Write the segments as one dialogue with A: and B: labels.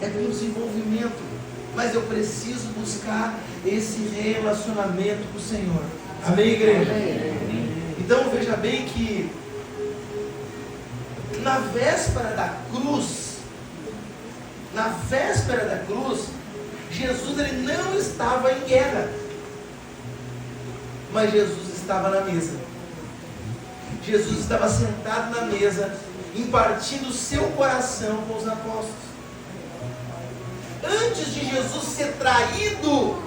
A: é com desenvolvimento, mas eu preciso buscar esse relacionamento com o Senhor. Amém, igreja? Então veja bem que na véspera da cruz, Jesus ele não estava em guerra, mas Jesus estava na mesa. Jesus estava sentado na mesa, impartindo o seu coração com os apóstolos. Antes de Jesus ser traído,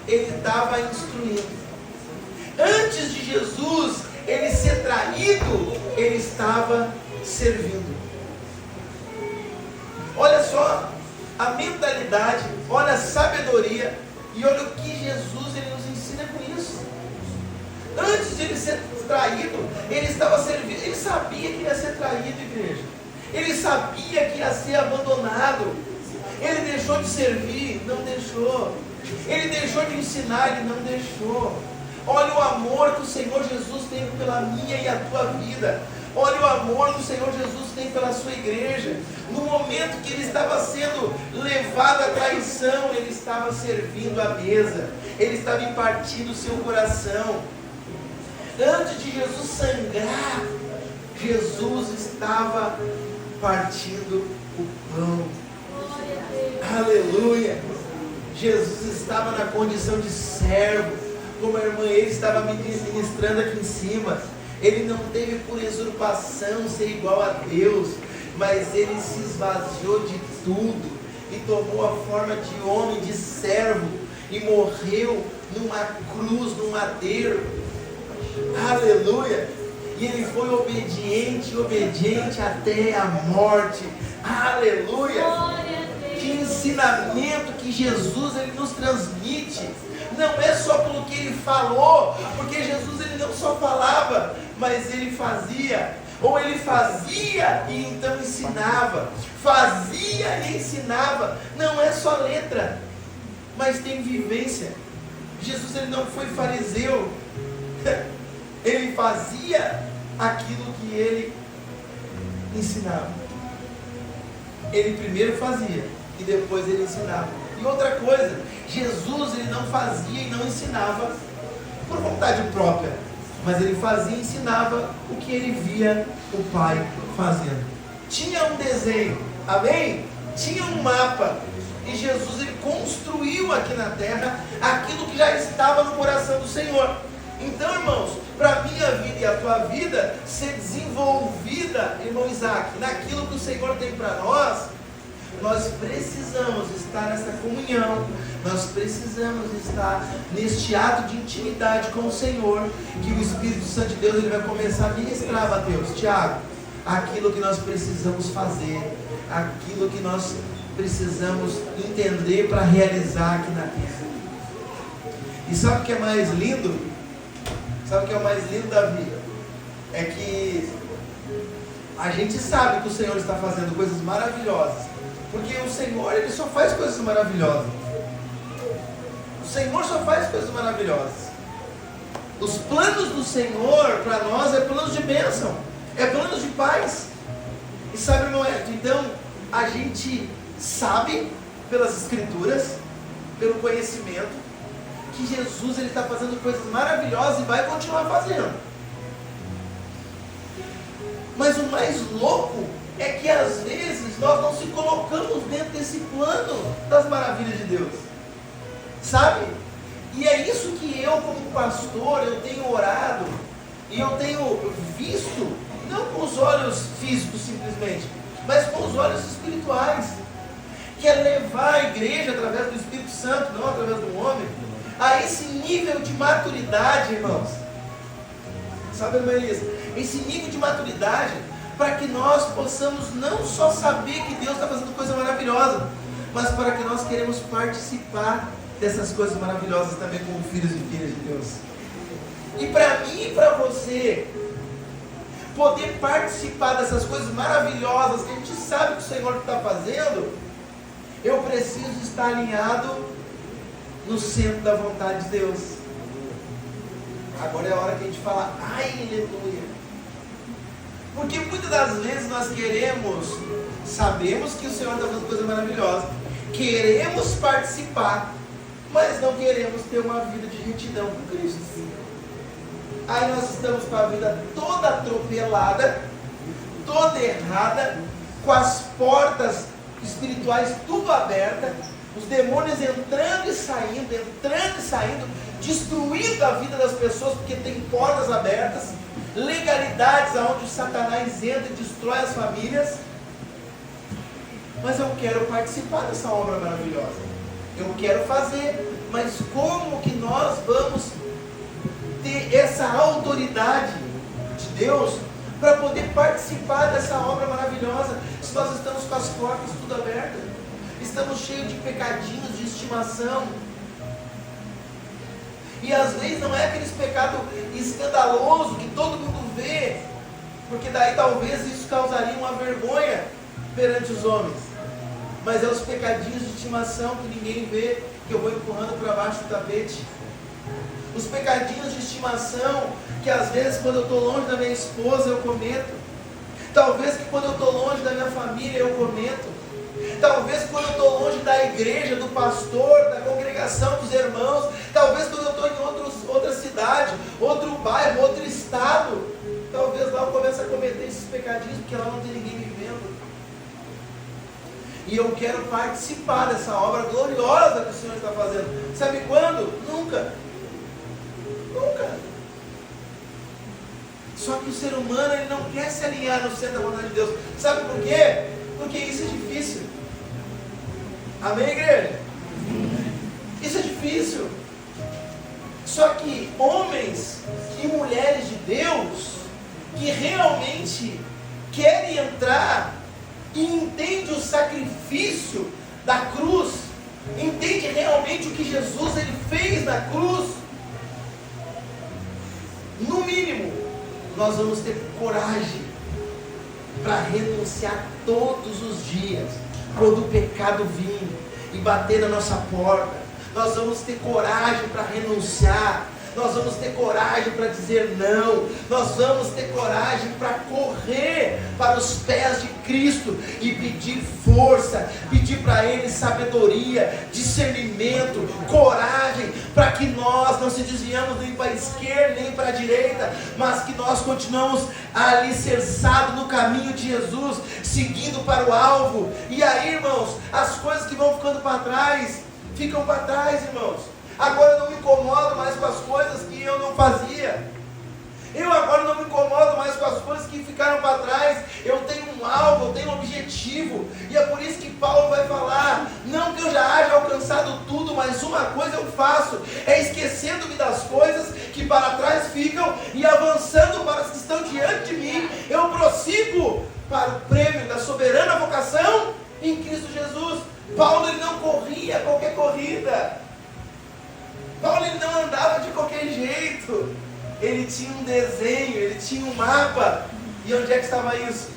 A: ele estava instruindo. Antes de Jesus ele ser traído, ele estava servindo. Olha só a mentalidade, olha a sabedoria e olha o que Jesus ele nos ensina com isso. Antes de ele ser traído, ele estava servindo. Ele sabia que ia ser traído, igreja. Ele sabia que ia ser abandonado. Ele deixou de servir? Não deixou. Ele deixou de ensinar? Ele não deixou. Olha o amor que o Senhor Jesus tem pela minha e a tua vida. Olha o amor que o Senhor Jesus tem pela sua igreja. No momento que ele estava sendo levado à traição, ele estava servindo a mesa. Ele estava impartindo o seu coração. Antes de Jesus sangrar, Jesus estava partindo o pão. Aleluia! Jesus estava na condição de servo. Como a irmã ele estava me ministrando aqui em cima, ele não teve por usurpação ser igual a Deus, mas ele se esvaziou de tudo e tomou a forma de homem, de servo, e morreu numa cruz, num madeiro. Aleluia! E ele foi obediente até a morte. Aleluia! Que ensinamento que Jesus ele nos transmite. Não é só pelo que ele falou, porque Jesus ele não só falava, mas ele fazia. Ou ele fazia e então ensinava. Fazia e ensinava. Não é só letra, mas tem vivência. Jesus ele não foi fariseu. Ele fazia aquilo que ele ensinava. Ele primeiro fazia e depois ele ensinava. E outra coisa, Jesus ele não fazia e não ensinava por vontade própria, mas ele fazia e ensinava o que ele via o Pai fazendo. Tinha um desenho, amém? Tinha um mapa, e Jesus ele construiu aqui na terra aquilo que já estava no coração do Senhor. Então, irmãos, para a minha vida e a tua vida ser desenvolvida, irmão Isaac, naquilo que o Senhor tem para nós precisamos estar nessa comunhão, nós precisamos estar neste ato de intimidade com o Senhor, que o Espírito Santo de Deus ele vai começar a ministrar, Mateus, Tiago, aquilo que nós precisamos fazer, aquilo que nós precisamos entender para realizar aqui na terra. E sabe o que é mais lindo? Sabe o que é o mais lindo da vida? É que a gente sabe que o Senhor está fazendo coisas maravilhosas, porque o Senhor ele só faz coisas maravilhosas. O Senhor só faz coisas maravilhosas. Os planos do Senhor para nós é planos de bênção, é planos de paz. E sabe, irmão, então a gente sabe pelas Escrituras, pelo conhecimento, que Jesus ele está fazendo coisas maravilhosas e vai continuar fazendo. Mas o mais louco é que às vezes nós não se colocamos dentro desse plano das maravilhas de Deus, sabe? E é isso que eu como pastor, eu tenho orado e eu tenho visto, não com os olhos físicos simplesmente, mas com os olhos espirituais, que é levar a igreja através do Espírito Santo, não através do homem, a esse nível de maturidade, irmãos. Sabe, irmã Elisa? Esse nível de maturidade, para que nós possamos não só saber que Deus está fazendo coisa maravilhosa, mas para que nós queremos participar dessas coisas maravilhosas também como filhos e filhas de Deus. E para mim e para você poder participar dessas coisas maravilhosas que a gente sabe que o Senhor está fazendo, eu preciso estar alinhado no centro da vontade de Deus. Agora é a hora que a gente fala, ai, aleluia. Porque muitas das vezes nós sabemos que o Senhor está fazendo coisa maravilhosa, queremos participar, mas não queremos ter uma vida de retidão com Cristo. Aí nós estamos com a vida toda atropelada, toda errada, com as portas espirituais tudo abertas, os demônios entrando e saindo, destruindo a vida das pessoas, porque tem portas abertas, legalidades onde o Satanás entra e destrói as famílias. Mas eu quero participar dessa obra maravilhosa, eu quero fazer, mas como que nós vamos ter essa autoridade de Deus para poder participar dessa obra maravilhosa, se nós estamos com as portas tudo abertas, estamos cheios de pecadinhos de estimação, e às vezes não é aqueles pecados escandalosos que todo mundo vê, porque daí talvez isso causaria uma vergonha perante os homens, mas é os pecadinhos de estimação que ninguém vê, que eu vou empurrando para baixo do tapete. Os pecadinhos de estimação que às vezes quando eu estou longe da minha esposa eu cometo, talvez que quando eu estou longe da minha família eu cometo, talvez quando eu estou longe da igreja, do pastor, da congregação, dos irmãos, talvez quando eu estou em outra cidade, outro bairro, outro estado, talvez lá eu comece a cometer esses pecadinhos, porque lá não tem ninguém me vendo. E eu quero participar dessa obra gloriosa que o Senhor está fazendo. Sabe quando? Nunca. Só que o ser humano ele não quer se alinhar no centro da vontade de Deus. Sabe por quê? Porque isso é difícil. Amém, igreja? Isso é difícil. Só que homens e mulheres de Deus que realmente querem entrar e entendem o sacrifício da cruz, entendem realmente o que Jesus ele fez na cruz, no mínimo, nós vamos ter coragem para renunciar todos os dias, quando o pecado vir e bater na nossa porta, nós vamos ter coragem para renunciar, nós vamos ter coragem para dizer não, nós vamos ter coragem para correr para os pés de Cristo e pedir força, pedir para Ele sabedoria, discernimento, coragem, para que nós não se desviamos nem para a esquerda nem para a direita, mas que nós continuamos alicerçados no caminho de Jesus, seguindo para o alvo. E aí, irmãos, as coisas que vão ficando para trás, ficam para trás, irmãos. Agora eu não me incomodo mais com as coisas que eu não fazia. Eu agora não me incomodo mais com as coisas que ficaram para trás. Eu tenho um alvo, eu tenho um objetivo. E é por isso que Paulo vai falar, não que eu já haja alcançado tudo, mas uma coisa eu faço, é esquecendo-me das coisas que para trás ficam e avançando para as que estão diante de mim, eu prossigo para o prêmio da soberana vocação em Cristo Jesus. Paulo ele não corria qualquer corrida. Paulo ele não andava de qualquer jeito, ele tinha um desenho, ele tinha um mapa. E onde é que estava isso?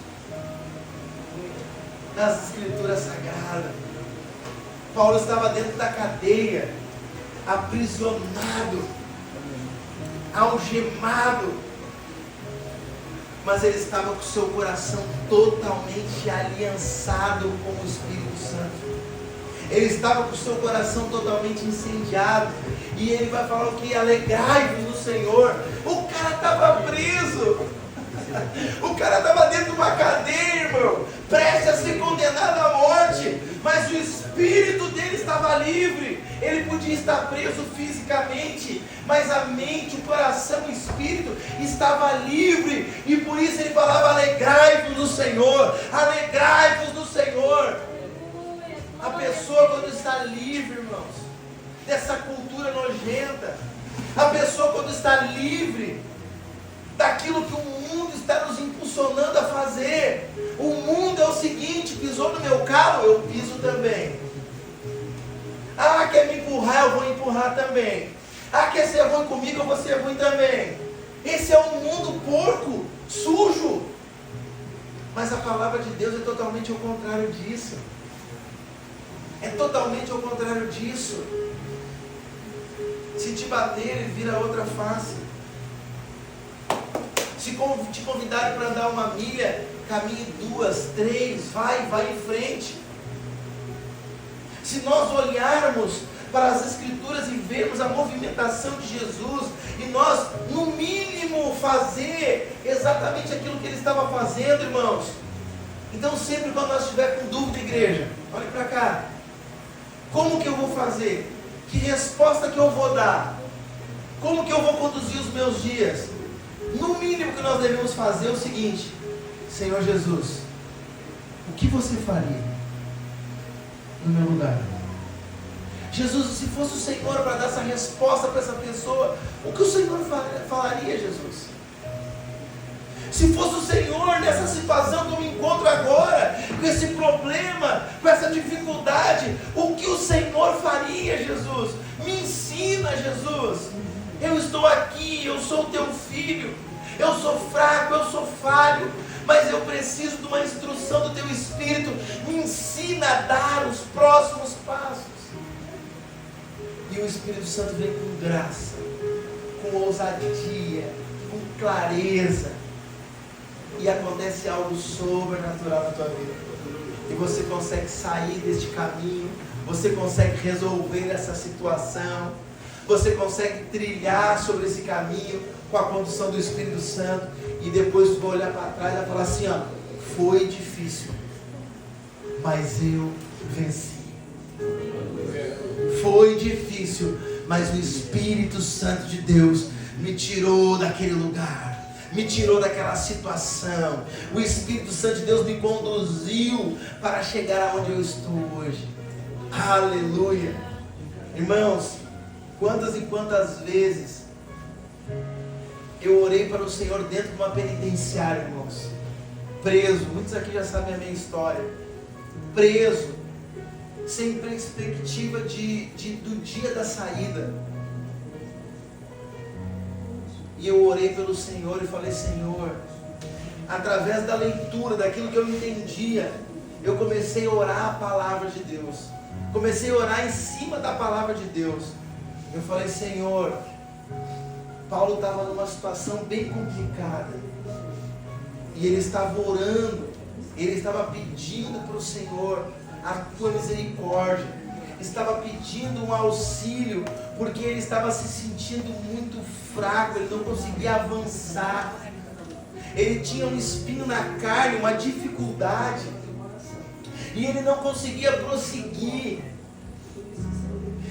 A: Nas Escrituras Sagradas. Paulo estava dentro da cadeia, aprisionado, algemado, mas ele estava com o seu coração totalmente aliançado com o Espírito Santo. Ele estava com o seu coração totalmente incendiado. E ele vai falar o que? Alegrai-vos no Senhor. O cara estava preso. O cara estava dentro de uma cadeia, irmão, prestes a ser condenado à morte. Mas o espírito dele estava livre. Ele podia estar preso fisicamente, mas a mente, o coração, o espírito estava livre. E por isso ele falava, alegrai-vos no Senhor. Alegrai-vos no Senhor. A pessoa quando está livre, irmãos, dessa cultura nojenta, a pessoa quando está livre daquilo que o mundo está nos impulsionando a fazer. O mundo é o seguinte, pisou no meu calo, eu piso também. Ah, quer me empurrar, eu vou empurrar também. Ah, quer ser ruim comigo, eu vou ser ruim também. Esse é um mundo porco, sujo. Mas a palavra de Deus é totalmente ao contrário disso. É totalmente ao contrário disso. Se te bater, ele vira outra face. Se te convidarem para andar 1 milha, caminhe 2, 3, vai em frente. Se nós olharmos para as Escrituras e vermos a movimentação de Jesus, e nós, no mínimo, fazer exatamente aquilo que ele estava fazendo, irmãos. Então, sempre quando nós estiver com dúvida, igreja, olhe para cá. Como que eu vou fazer? Que resposta que eu vou dar? Como que eu vou conduzir os meus dias? No mínimo que nós devemos fazer é o seguinte: Senhor Jesus, o que você faria no meu lugar? Jesus, se fosse o Senhor para dar essa resposta para essa pessoa, o que o Senhor falaria, Jesus? Se fosse o Senhor nessa situação que eu me encontro agora, com esse problema, com essa dificuldade, o que o Senhor faria, Jesus? Me ensina, Jesus. Eu estou aqui, eu sou teu filho, eu sou fraco, eu sou falho, mas eu preciso de uma instrução do teu Espírito. Me ensina a dar os próximos passos. E o Espírito Santo vem com graça, com ousadia, com clareza, e acontece algo sobrenatural na tua vida, e você consegue sair deste caminho, você consegue resolver essa situação, você consegue trilhar sobre esse caminho com a condução do Espírito Santo, e depois vai olhar para trás e vai falar assim: ó, foi difícil, mas eu venci. Foi difícil, mas o Espírito Santo de Deus me tirou daquele lugar, me tirou daquela situação. O Espírito Santo de Deus me conduziu para chegar aonde eu estou hoje. Aleluia. Irmãos, quantas e quantas vezes eu orei para o Senhor dentro de uma penitenciária, irmãos, preso. Muitos aqui já sabem a minha história. Preso, sem perspectiva do dia da saída. E eu orei pelo Senhor e falei: Senhor, através da leitura, daquilo que eu entendia, eu comecei a orar a palavra de Deus. Comecei a orar em cima da palavra de Deus. Eu falei: Senhor, Paulo estava numa situação bem complicada, e ele estava orando, ele estava pedindo para o Senhor a tua misericórdia, estava pedindo um auxílio, porque ele estava se sentindo muito fraco, ele não conseguia avançar, ele tinha um espinho na carne, uma dificuldade, e ele não conseguia prosseguir.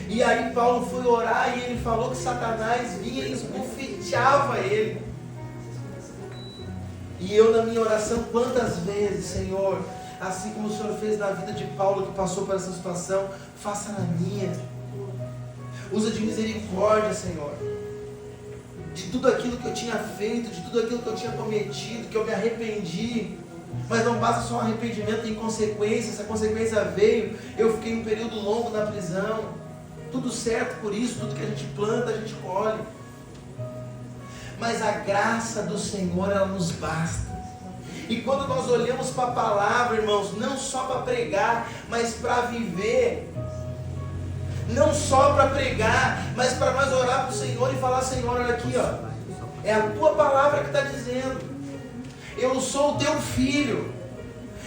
A: E aí Paulo foi orar e ele falou que Satanás vinha e esbofeteava ele. E eu, na minha oração, quantas vezes: Senhor, assim como o Senhor fez na vida de Paulo, que passou por essa situação, faça na minha. Usa de misericórdia, Senhor, de tudo aquilo que eu tinha feito, de tudo aquilo que eu tinha cometido, que eu me arrependi. Mas não basta só um arrependimento, tem consequência. Essa consequência veio, eu fiquei um período longo na prisão. Tudo certo por isso, tudo que a gente planta, a gente colhe. Mas a graça do Senhor, ela nos basta. E quando nós olhamos para a palavra, irmãos, não só para pregar, mas para viver. Não só para pregar, mas para nós orar para o Senhor e falar: Senhor, olha aqui, ó, é a tua palavra que está dizendo, eu sou o teu filho.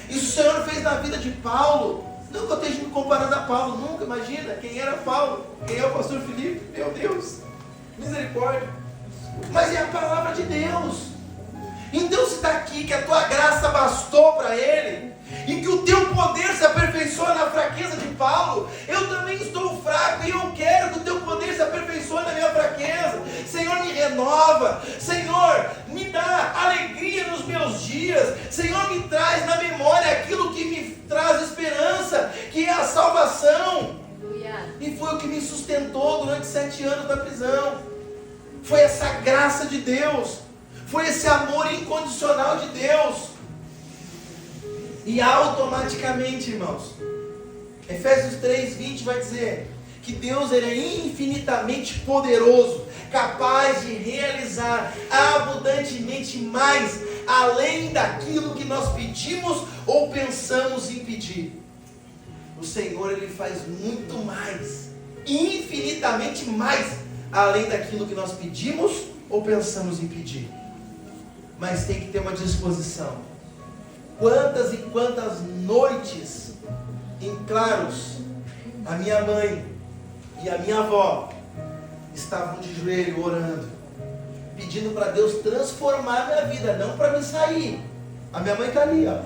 A: Isso o Senhor fez na vida de Paulo. Não que eu esteja me comparando a Paulo, nunca. Imagina quem era Paulo, quem é o pastor Felipe. Meu Deus, misericórdia. Mas é a palavra de Deus. Então, se está aqui que a tua graça bastou para ele, e que o teu poder se aperfeiçoa na fraqueza de Paulo, eu também estou fraco, e eu quero que o teu poder se aperfeiçoe na minha fraqueza. Senhor, me renova. Senhor, me dá alegria nos meus dias. Senhor, me traz na memória aquilo que me traz esperança, que é a salvação. E foi o que me sustentou durante 7 anos na prisão. Foi essa graça de Deus, foi esse amor incondicional de Deus. E automaticamente, irmãos, Efésios 3:20 vai dizer que Deus, ele é infinitamente poderoso, capaz de realizar abundantemente mais, além daquilo que nós pedimos ou pensamos em pedir. O Senhor, ele faz muito mais, infinitamente mais, além daquilo que nós pedimos ou pensamos em pedir. mas tem que ter uma disposição. Quantas e quantas noites em claros a minha mãe e a minha avó estavam de joelho orando, pedindo para Deus transformar a minha vida, não para me sair. A minha mãe está ali, ó.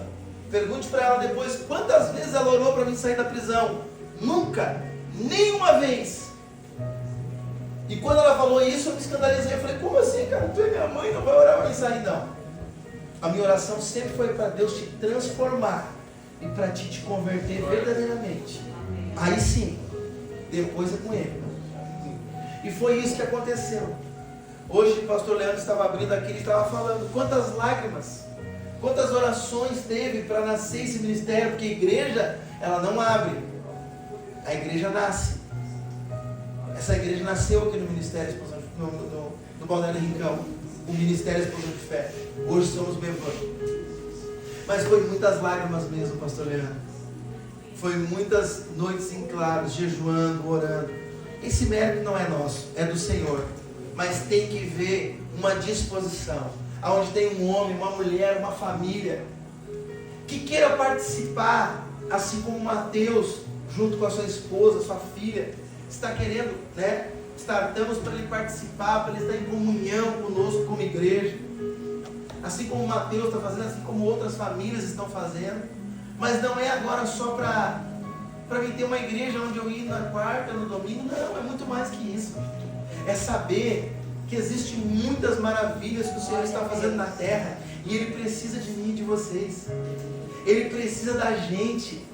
A: Pergunte para ela depois quantas vezes ela orou para mim sair da prisão. Nunca, nenhuma vez. E quando ela falou isso, eu me escandalizei. Eu falei, como assim, cara? Tu é minha mãe, não vai orar para mim sair, não. A minha oração sempre foi para Deus te transformar e para te converter verdadeiramente. Aí sim, depois é com Ele. E foi isso que aconteceu. Hoje o pastor Leandro estava abrindo aqui, ele estava falando quantas lágrimas, quantas orações teve para nascer esse ministério, porque a igreja, ela não abre, a igreja nasce. Essa igreja nasceu aqui no Ministério no Balneário Rincão, o Ministério Explosão de Fé. Hoje somos Bevan. Mas foi muitas lágrimas mesmo, pastor Leandro. Foi muitas noites em claros, jejuando, orando. Esse mérito não é nosso, é do Senhor. Mas tem que ver uma disposição, onde tem um homem, uma mulher, uma família, que queira participar, assim como Mateus, junto com a sua esposa, sua filha, está querendo, né? Estamos para ele participar, para ele estar em comunhão conosco como igreja. Assim como Mateus está fazendo, assim como outras famílias estão fazendo. Mas não é agora só para mim ter uma igreja onde eu ir na quarta, no domingo. Não, é muito mais que isso. É saber que existem muitas maravilhas que o Senhor está fazendo na terra. E Ele precisa de mim e de vocês. Ele precisa da gente.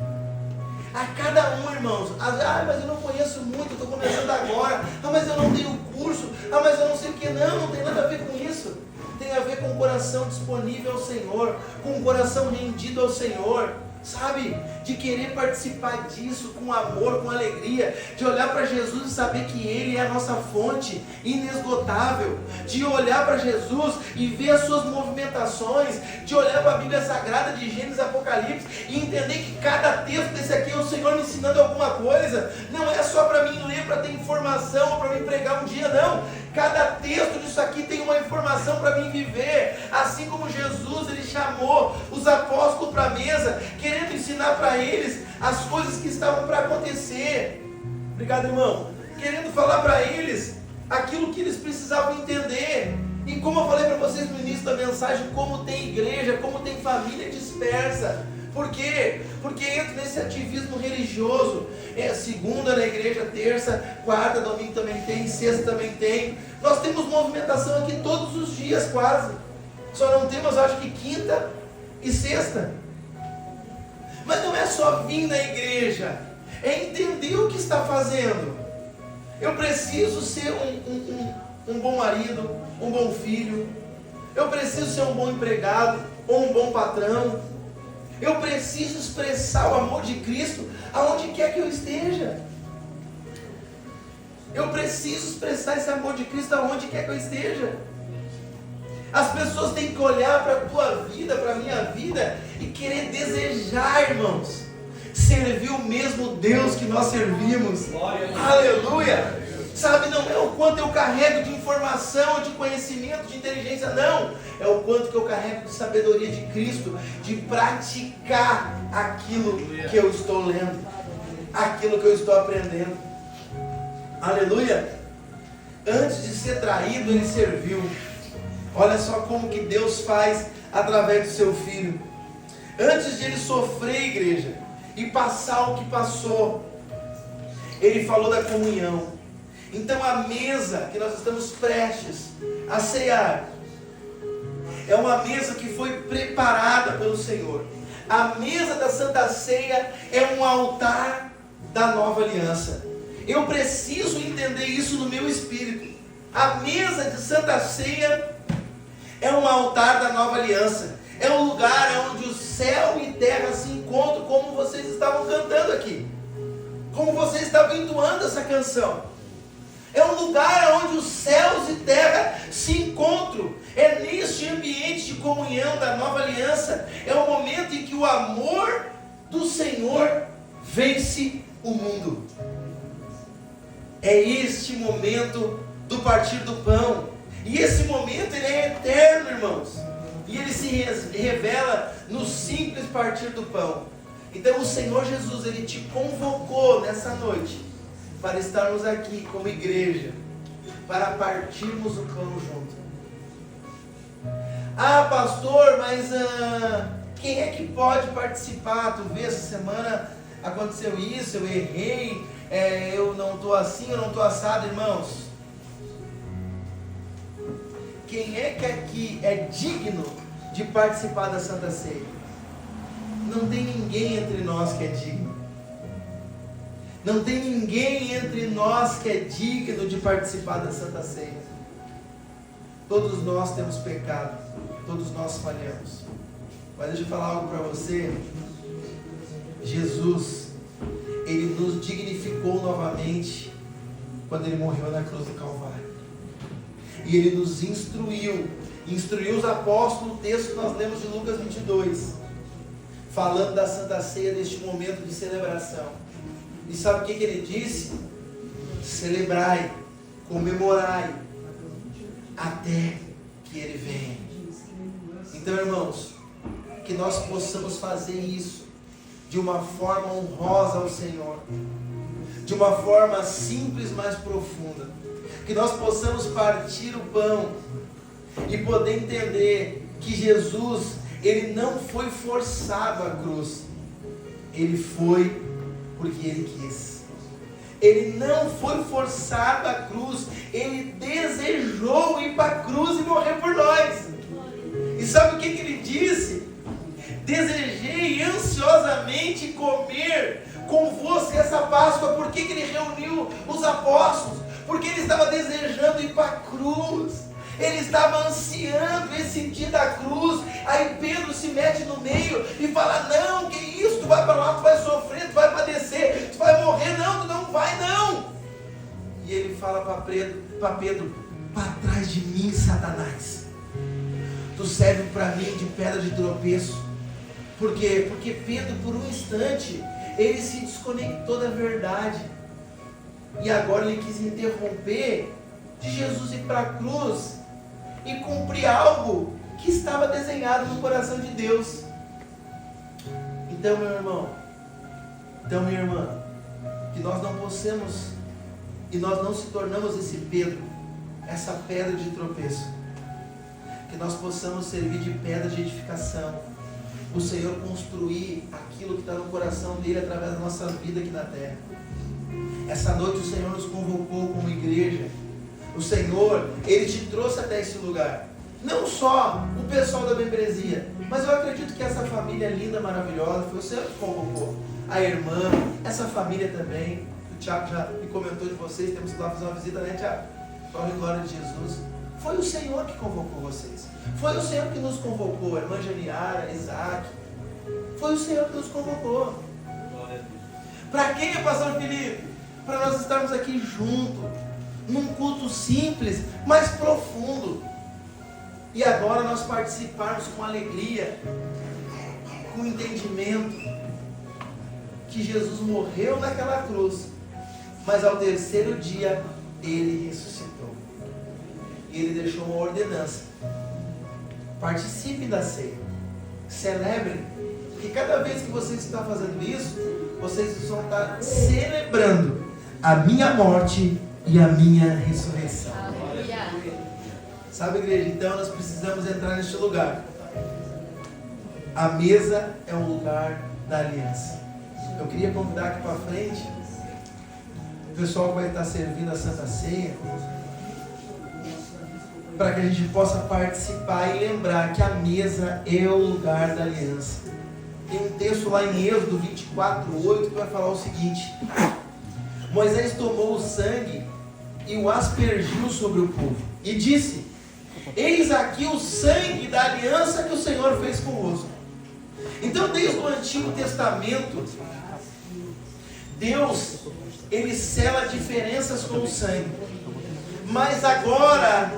A: A cada um, irmãos. Mas eu não conheço muito, estou começando agora. Mas eu não tenho curso. Mas eu não sei o que. Não tem nada a ver com isso. Tem a ver com o coração disponível ao Senhor, com o coração rendido ao Senhor, sabe? De querer participar disso com amor, com alegria, de olhar para Jesus e saber que Ele é a nossa fonte inesgotável, de olhar para Jesus e ver as suas movimentações, de olhar para a Bíblia Sagrada de Gênesis e Apocalipse e entender que cada texto desse aqui é o Senhor me ensinando alguma coisa. Não é só para mim ler, para ter informação ou para mim pregar um dia, não. Cada texto disso aqui tem uma informação para mim viver. Assim como Jesus, Ele chamou os apóstolos para a mesa, querendo ensinar para eles as coisas que estavam para acontecer. Obrigado, irmão. Querendo falar para eles aquilo que eles precisavam entender. E como eu falei para vocês no início da mensagem, como tem igreja, como tem família dispersa. Por quê? Porque entra nesse ativismo religioso. Segunda na igreja, terça, quarta, domingo também tem, sexta também tem. Nós temos movimentação aqui todos os dias quase. Só não temos, acho que quinta e sexta. Mas não é só vir na igreja, é entender o que está fazendo. Eu preciso ser um bom marido, um bom filho. Eu preciso ser um bom empregado ou um bom patrão. Eu preciso expressar o amor de Cristo aonde quer que eu esteja. Eu preciso expressar esse amor de Cristo aonde quer que eu esteja. As pessoas têm que olhar para a tua vida, para a minha vida e querer desejar, irmãos, servir o mesmo Deus que nós servimos. Aleluia! Sabe, não é o quanto eu carrego de informação, de conhecimento, de inteligência, não. É o quanto que eu carrego de sabedoria de Cristo, de praticar aquilo que eu estou lendo, aquilo que eu estou aprendendo. Aleluia! Antes de ser traído, Ele serviu. Olha só como que Deus faz através do seu Filho. Antes de Ele sofrer, igreja, e passar o que passou, Ele falou da comunhão. Então a mesa que nós estamos prestes a ceiar é uma mesa que foi preparada pelo Senhor. A mesa da Santa Ceia é um altar da nova aliança. Eu preciso entender isso no meu espírito. A mesa de Santa Ceia é um altar da nova aliança. É um lugar onde o céu e terra se encontram, como vocês estavam cantando aqui, como vocês estavam entoando essa canção. É um lugar onde os céus e terra se encontram. É neste ambiente de comunhão da nova aliança. É o momento em que o amor do Senhor vence o mundo. É este momento do partir do pão. E esse momento ele é eterno, irmãos. E ele se revela no simples partir do pão. Então o Senhor Jesus, ele te convocou nessa noite para estarmos aqui como igreja, para partirmos o pão junto. Ah, pastor, mas quem é que pode participar? Tu vê, essa semana aconteceu isso, eu errei, eu não estou assim, eu não estou assado. Irmãos, quem é que aqui é digno de participar da Santa Ceia? Não tem ninguém entre nós que é digno. Não tem ninguém entre nós que é digno de participar da Santa Ceia. Todos nós temos pecado, todos nós falhamos. Mas deixa eu falar algo para você. Jesus, ele nos dignificou novamente quando ele morreu na cruz do Calvário. E ele nos instruiu os apóstolos, o texto que nós lemos de Lucas 22, falando da Santa Ceia, deste momento de celebração. E sabe o que ele disse? Celebrai, comemorai, até que ele venha. Então, irmãos, que nós possamos fazer isso de uma forma honrosa ao Senhor, de uma forma simples, mas profunda. Que nós possamos partir o pão e poder entender que Jesus, ele não foi forçado à cruz, ele foi porque ele quis. Ele não foi forçado à cruz, ele desejou ir para a cruz e morrer por nós. E sabe o que ele disse? Desejei ansiosamente comer convosco essa Páscoa. Por que ele reuniu os apóstolos? Porque ele estava desejando ir para a cruz. Ele estava ansiando esse dia da cruz. Aí Pedro se mete no meio e fala: não, que isso, tu vai para lá, tu vai sofrer, tu vai padecer, tu vai morrer. Não, tu não vai não. E ele fala para Pedro: para trás de mim, Satanás, tu serve para mim de pedra de tropeço. Por quê? Porque Pedro, por um instante, ele se desconectou da verdade. E agora ele quis interromper de Jesus ir para a cruz e cumprir algo que estava desenhado no coração de Deus. Então, meu irmão, então, minha irmã, que nós não possamos e nós não se tornamos esse Pedro, essa pedra de tropeço. Que nós possamos servir de pedra de edificação. O Senhor construir aquilo que está no coração dele através da nossa vida aqui na terra. Essa noite o Senhor nos convocou como igreja. O Senhor, ele te trouxe até esse lugar. Não só o pessoal da membresia, mas eu acredito que essa família linda, maravilhosa, foi o Senhor que convocou. A irmã, essa família também. O Tiago já me comentou de vocês, temos que ir lá fazer uma visita, né, Tiago? Glória e glória de Jesus. Foi o Senhor que convocou vocês. Foi o Senhor que nos convocou. A irmã Janiara, Isaac. Foi o Senhor que nos convocou. Para quem, pastor Felipe? Para nós estarmos aqui juntos, num culto simples, mas profundo. E agora nós participarmos com alegria, com entendimento, que Jesus morreu naquela cruz, mas ao terceiro dia ele ressuscitou. E ele deixou uma ordenança: participem da ceia, celebrem, porque cada vez que vocês estão fazendo isso, vocês vão estar celebrando a minha morte e a minha ressurreição. Sabe, igreja? Então nós precisamos entrar neste lugar. A mesa é um lugar da aliança. Eu queria convidar aqui para frente o pessoal que vai estar servindo a Santa Ceia, para que a gente possa participar e lembrar que a mesa é o lugar da aliança. Tem um texto lá em Êxodo 24:8 que vai falar o seguinte: Moisés tomou o sangue e o aspergiu sobre o povo e disse: eis aqui o sangue da aliança que o Senhor fez convosco. Então, desde o Antigo Testamento, Deus, ele sela diferenças com o sangue. Mas agora,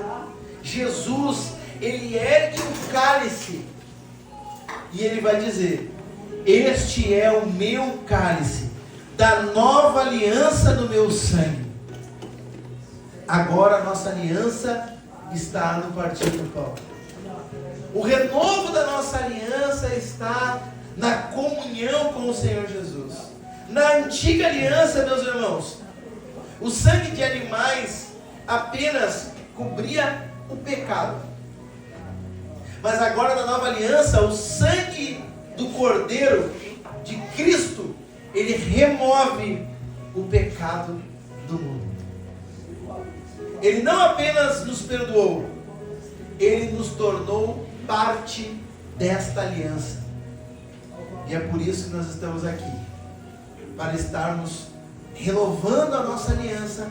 A: Jesus, ele ergue um cálice e ele vai dizer: este é o meu cálice, da nova aliança do meu sangue. Agora a nossa aliança está no partir do pão. O renovo da nossa aliança está na comunhão com o Senhor Jesus. Na antiga aliança, meus irmãos, o sangue de animais apenas cobria o pecado. Mas agora na nova aliança, o sangue do Cordeiro de Cristo, ele remove o pecado do mundo. Ele não apenas nos perdoou, ele nos tornou parte desta aliança. E é por isso que nós estamos aqui, para estarmos renovando a nossa aliança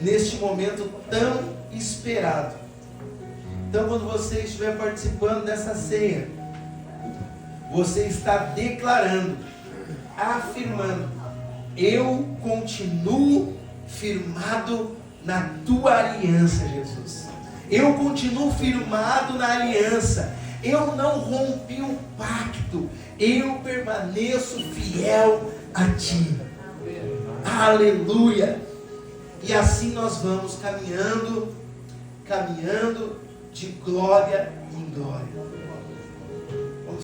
A: neste momento tão esperado. Então, quando você estiver participando dessa ceia, você está declarando, afirmando: eu continuo firmado na tua aliança, Jesus. Eu continuo firmado na aliança. Eu não rompi o pacto. Eu permaneço fiel a ti. Aleluia. E assim nós vamos caminhando de glória em glória.